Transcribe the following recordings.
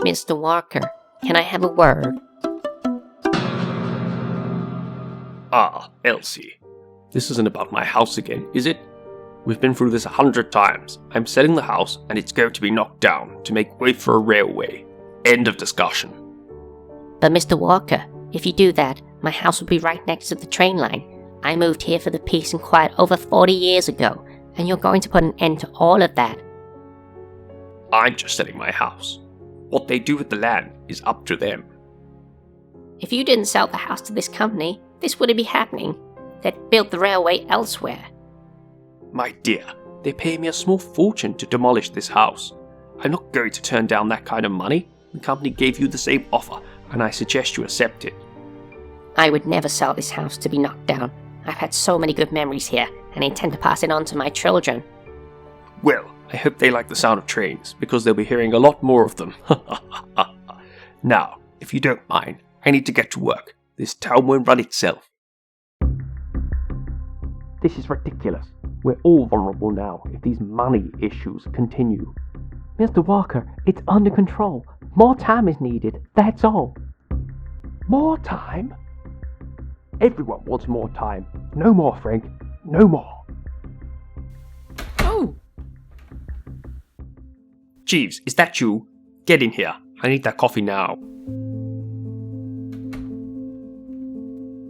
Mr. Walker, can I have a word? Ah, Elsie. This isn't about my house again, is it? We've been through this 100 times. I'm selling the house and it's going to be knocked down to make way for a railway. End of discussion. But Mr. Walker, if you do that, my house will be right next to the train line. I moved here for the peace and quiet over 40 years ago, and you're going to put an end to all of that. I'm just selling my house. What they do with the land is up to them. If you didn't sell the house to this company, this wouldn't be happening. They'd build the railway elsewhere. My dear, they pay me a small fortune to demolish this house. I'm not going to turn down that kind of money. The company gave you the same offer, and I suggest you accept it. I would never sell this house to be knocked down. I've had so many good memories here, and I intend to pass it on to my children. Well, I hope they like the sound of trains, because they'll be hearing a lot more of them. Now, if you don't mind, I need to get to work. This town won't run itself. This is ridiculous. We're all vulnerable now if these money issues continue. Mr. Walker, it's under control. More time is needed, that's all. More time? Everyone wants more time. No more, Frank. No more. Oh! Jeeves, is that you? Get in here. I need that coffee now.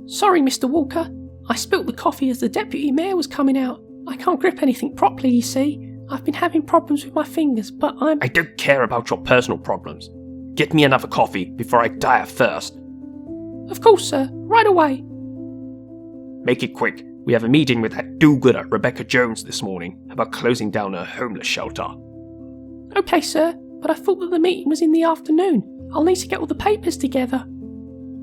Sorry, Mr. Walker. I spilt the coffee as the deputy mayor was coming out. I can't grip anything properly, you see. I've been having problems with my fingers, but I don't care about your personal problems. Get me another coffee before I die of thirst. Of course, sir. Right away. Make it quick. We have a meeting with that do-gooder Rebecca Jones this morning about closing down her homeless shelter. Okay, sir, but I thought that the meeting was in the afternoon. I'll need to get all the papers together.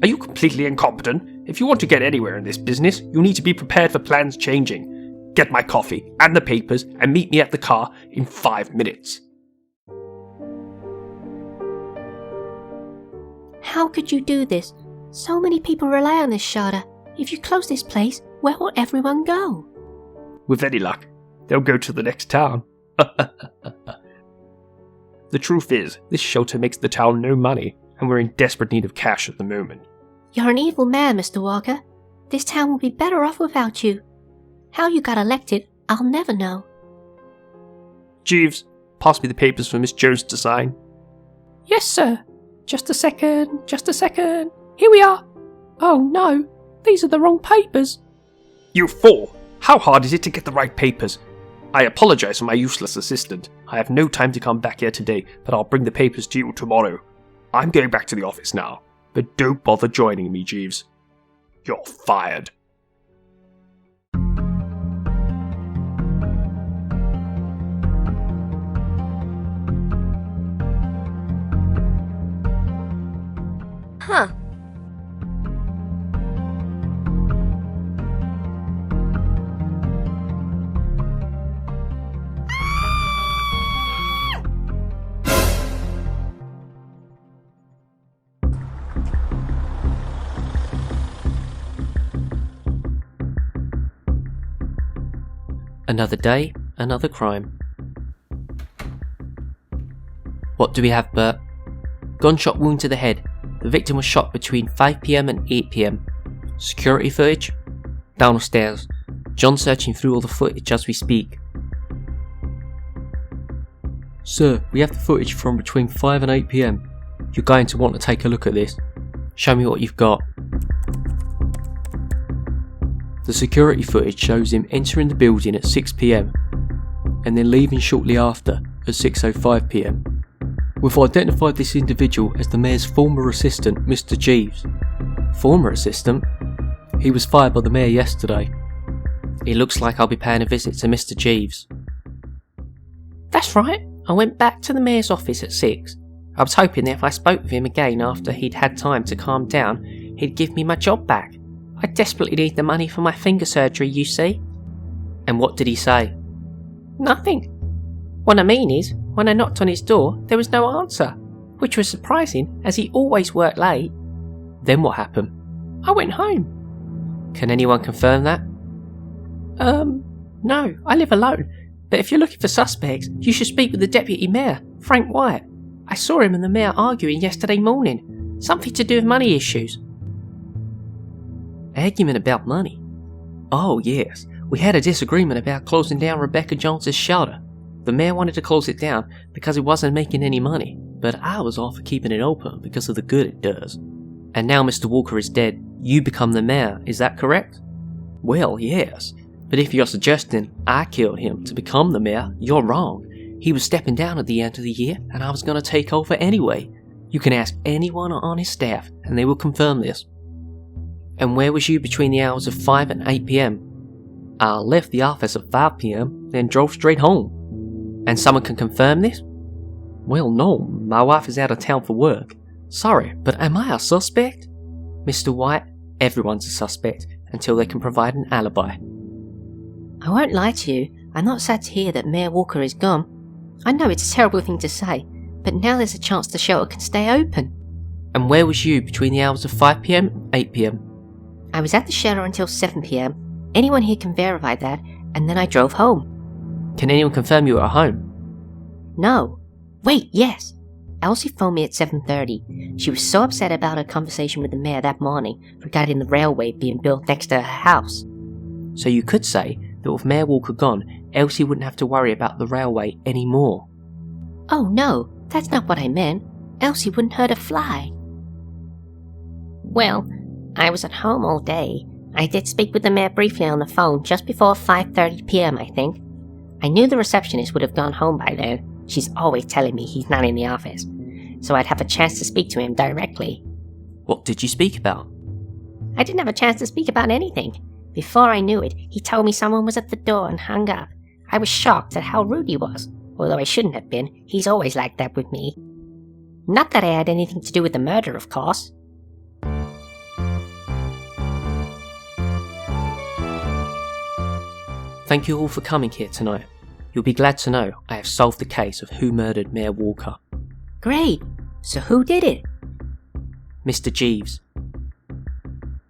Are you completely incompetent? If you want to get anywhere in this business, you need to be prepared for plans changing. Get my coffee and the papers and meet me at the car in 5 minutes. How could you do this? So many people rely on this shelter. If you close this place, where will everyone go? With any luck, they'll go to the next town. The truth is, this shelter makes the town no money, and we're in desperate need of cash at the moment. You're an evil man, Mr. Walker. This town will be better off without you. How you got elected, I'll never know. Jeeves, pass me the papers for Miss Jones to sign. Yes, sir. Just a second. Here we are. Oh no, these are the wrong papers. You fool! How hard is it to get the right papers? I apologise for my useless assistant. I have no time to come back here today, but I'll bring the papers to you tomorrow. I'm going back to the office now, but don't bother joining me, Jeeves. You're fired. Huh. Another day, another crime. What do we have, Bert? Gunshot wound to the head. The victim was shot between 5 PM and 8 PM. Security footage? Downstairs. John searching through all the footage as we speak. Sir, we have the footage from between 5 and 8 PM. You're going to want to take a look at this. Show me what you've got. The security footage shows him entering the building at 6 PM and then leaving shortly after at 6:05 PM. We've identified this individual as the mayor's former assistant, Mr. Jeeves. Former assistant? He was fired by the mayor yesterday. It looks like I'll be paying a visit to Mr. Jeeves. That's right. I went back to the mayor's office at 6. I was hoping that if I spoke with him again after he'd had time to calm down, he'd give me my job back. I desperately need the money for my finger surgery, you see. And what did he say? Nothing. What I mean is, when I knocked on his door, there was no answer, which was surprising as he always worked late. Then what happened? I went home. Can anyone confirm that? No, I live alone. But if you're looking for suspects, you should speak with the deputy mayor, Frank White. I saw him and the mayor arguing yesterday morning. Something to do with money issues. Argument about money? Oh yes, we had a disagreement about closing down Rebecca Jones's shelter. The mayor wanted to close it down because it wasn't making any money, but I was all for keeping it open because of the good it does. And now Mr. Walker is dead, you become the mayor, is that correct? Well, yes, but if you're suggesting I killed him to become the mayor, you're wrong. He was stepping down at the end of the year and I was going to take over anyway. You can ask anyone on his staff and they will confirm this. And where was you between the hours of 5 and 8 PM? I left the office at 5 PM, then drove straight home. And someone can confirm this? Well, no, my wife is out of town for work. Sorry, but am I a suspect? Mr. White, everyone's a suspect until they can provide an alibi. I won't lie to you, I'm not sad to hear that Mayor Walker is gone. I know it's a terrible thing to say, but now there's a chance the shelter can stay open. And where was you between the hours of 5 PM and 8 PM? I was at the shelter until 7 PM. Anyone here can verify that, and then I drove home. Can anyone confirm you were at home? No. Wait, yes. Elsie phoned me at 7:30. She was so upset about her conversation with the mayor that morning regarding the railway being built next to her house. So you could say that with Mayor Walker gone, Elsie wouldn't have to worry about the railway anymore. Oh no, that's not what I meant. Elsie wouldn't hurt a fly. Well, I was at home all day. I did speak with the mayor briefly on the phone just before 5:30 PM, I think. I knew the receptionist would have gone home by then. She's always telling me he's not in the office, so I'd have a chance to speak to him directly. What did you speak about? I didn't have a chance to speak about anything. Before I knew it, he told me someone was at the door and hung up. I was shocked at how rude he was, although I shouldn't have been. He's always like that with me. Not that I had anything to do with the murder, of course. Thank you all for coming here tonight. You'll be glad to know I have solved the case of who murdered Mayor Walker. Great! So who did it? Mr. Jeeves.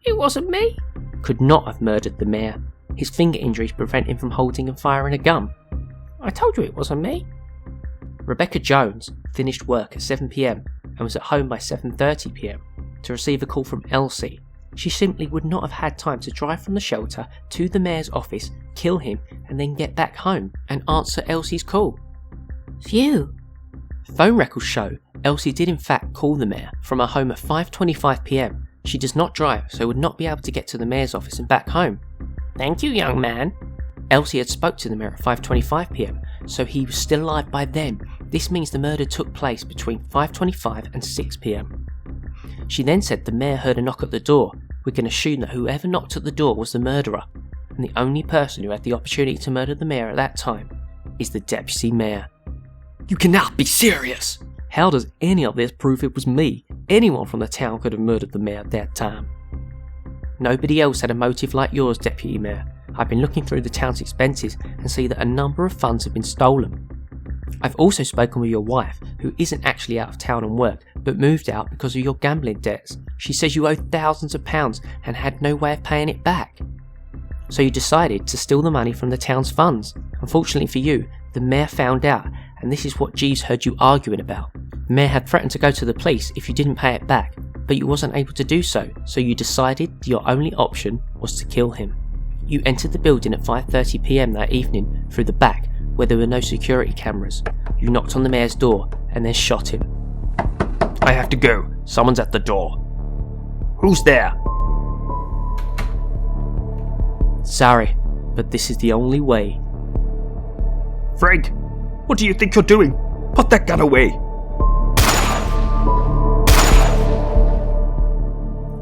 It wasn't me. Could not have murdered the mayor. His finger injuries prevent him from holding and firing a gun. I told you it wasn't me. Rebecca Jones finished work at 7 PM and was at home by 7:30 PM to receive a call from Elsie. She simply would not have had time to drive from the shelter to the mayor's office, kill him, and then get back home and answer Elsie's call. Phew. Phone records show Elsie did in fact call the mayor from her home at 5:25 PM. She does not drive, so would not be able to get to the mayor's office and back home. Thank you, young man. Elsie had spoke to the mayor at 5:25 PM, so he was still alive by then. This means the murder took place between 5:25 and 6 PM. She then said the mayor heard a knock at the door. We can assume that whoever knocked at the door was the murderer, and the only person who had the opportunity to murder the mayor at that time is the deputy mayor. You cannot be serious! How does any of this prove it was me? Anyone from the town could have murdered the mayor at that time. Nobody else had a motive like yours, Deputy Mayor. I've been looking through the town's expenses and see that a number of funds have been stolen. I've also spoken with your wife, who isn't actually out of town on work, but moved out because of your gambling debts. She says you owed thousands of pounds and had no way of paying it back. So you decided to steal the money from the town's funds. Unfortunately for you, the mayor found out, and this is what Jeeves heard you arguing about. The mayor had threatened to go to the police if you didn't pay it back, but you wasn't able to do so, so you decided your only option was to kill him. You entered the building at 5:30 PM that evening through the back, where there were no security cameras. You knocked on the mayor's door and then shot him. I have to go. Someone's at the door. Who's there? Sorry, but this is the only way. Frank, what do you think you're doing? Put that gun away.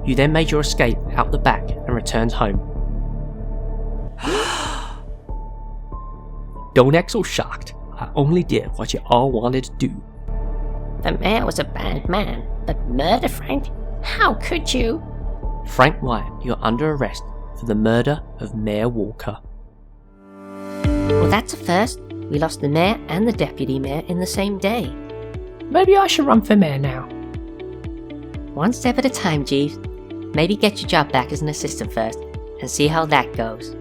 You then made your escape out the back and returned home. Don't act so shocked. I only did what you all wanted to do. The mayor was a bad man, but murder Frank? How could you? Frank White, you're under arrest for the murder of Mayor Walker. Well, that's a first. We lost the mayor and the deputy mayor in the same day. Maybe I should run for mayor now. One step at a time, Jeeves. Maybe get your job back as an assistant first, and see how that goes.